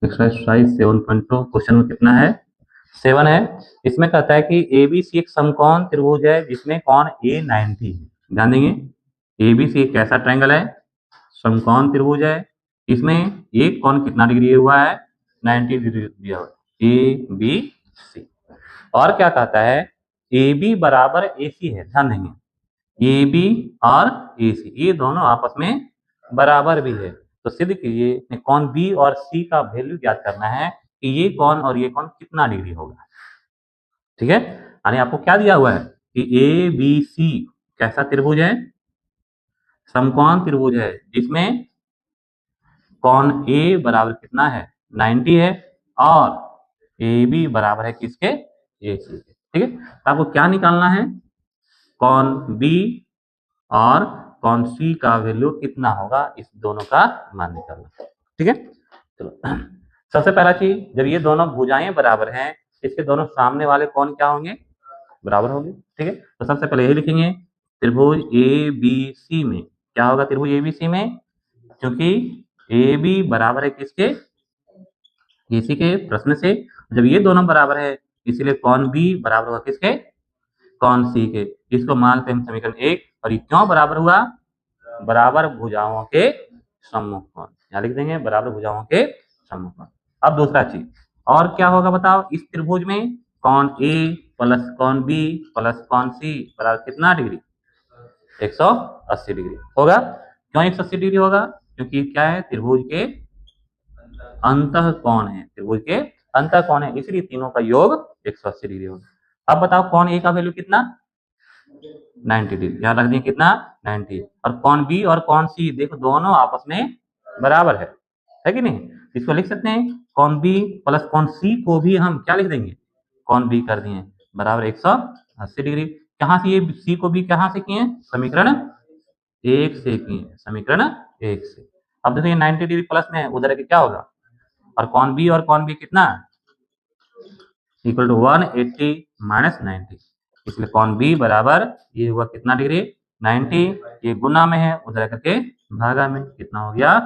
Exercise 7.2 question में कितना है 7 है। इसमें कहता है कि ABC एक समकोण त्रिभुज है जिसमें कोण A 90 है। ध्यान देंगे ABC एक कैसा ट्रायंगल है, समकोण त्रिभुज है। इसमें एक कोण कितना डिग्री हुआ है 90 डिग्री दिया हुआ है ABC। और क्या कहता है AB बराबर AC है। ध्यान देंगे AB और AC ये दोनों आपस में बराबर भी है। तो सिद्ध कीजिए कोण B और C का वैल्यू ज्ञात करना है कि ये कोण और ये कोण कितना डिग्री होगा। ठीक है, यानी आपको क्या दिया हुआ है कि ABC कैसा त्रिभुज है, समकोण त्रिभुज है जिसमें कोण A बराबर कितना है 90 है और AB बराबर है किसके AC के। ठीक है, तो आपको क्या निकालना है कोण B और कोण C का वैल्यू कितना होगा, इस दोनों का मान निकालना। ठीक है, चलो सबसे पहला चीज जब ये दोनों भुजाएं बराबर हैं इसके दोनों सामने वाले कोण क्या होंगे बराबर होंगे। ठीक है, तो सबसे पहले यही लिखेंगे त्रिभुज ABC में क्या होगा, त्रिभुज ABC में क्योंकि AB बराबर है किसके AC के, प्रश्न से जब ये दोनों बराबर है इसलिए कोण B बराबर होगा किसके कोण C के। इसको मानते हैं समीकरण 1 और ये क्यों बराबर हुआ, बराबर भुजाओं के सम्मुख कोण, यहाँ लिख देंगे बराबर भुजाओं के सम्मुख कोण। अब दूसरा चीज और क्या होगा बताओ, इस त्रिभुज में कोण A प्लस कोण B प्लस कोण C बराबर कितना डिग्री 180 डिग्री होगा। क्यों 180 डिग्री होगा, क्योंकि क्या है त्रिभुज के अंतः कोण है, त्रिभुज के अंतः कोण है इसलिए तीनों का योग 180 डिग्री होगा। अब बताओ कोण A का वैल्यू कितना 90 डिग्री, यहाँ रख दिए कितना 90, और कोण B और कोण C देखो दोनों आपस में बराबर है कि नहीं। इसको लिख सकते हैं कोण B प्लस कोण C को भी हम क्या लिख देंगे कोण B कर दिए बराबर 180 डिग्री। कहाँ से ये C को B कहाँ से किए समीकरण 1 से किए, समीकरण 1 से। अब देखो ये 90 डिग्री प्लस में उधर के क्या होगा, और कोण B कितना इक्वल टू 180 माइनस 90, इसलिए कोण B बराबर ये हुआ कितना डिग्री 90, ये गुना में है उधर करके भागा में कितना हो गया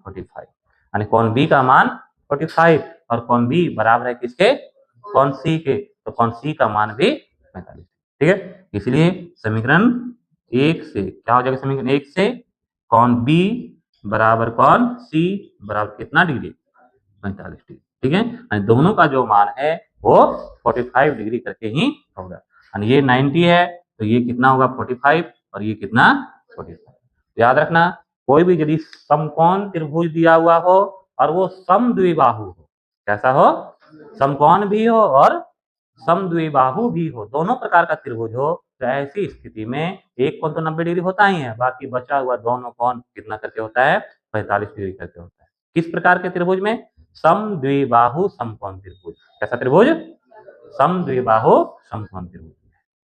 45, यानी कोण B का मान 45 और कोण B बराबर है किसके कोण C के, तो कोण C का मान भी 45। ठीक है, इसलिए समीकरण 1 से क्या हो जाएगा, समीकरण 1 से कोण B बराबर कोण C बराबर कितना डिग्री 45 डिग्री। ठीक है, दोनों का जो मान है वो 45 डिग्री करके ही होगा। ये 90 है तो ये कितना होगा 45 और ये कितना 45। याद रखना कोई भी यदि समकोण त्रिभुज दिया हुआ हो और वो समद्विबाहु हो, कैसा हो समकोण भी हो और समद्विबाहु भी हो, दोनों प्रकार का त्रिभुज हो, तो ऐसी स्थिति में एक कोण तो 90 डिग्री होता ही है, बाकी बचा हुआ दोनों कोण कितना करके होता है 45 डिग्री करके होता है। किस प्रकार के त्रिभुज में, समद्विबाहु समकोण त्रिभुज। कैसा त्रिभुज, समद्विबाहु समकोण त्रिभुज।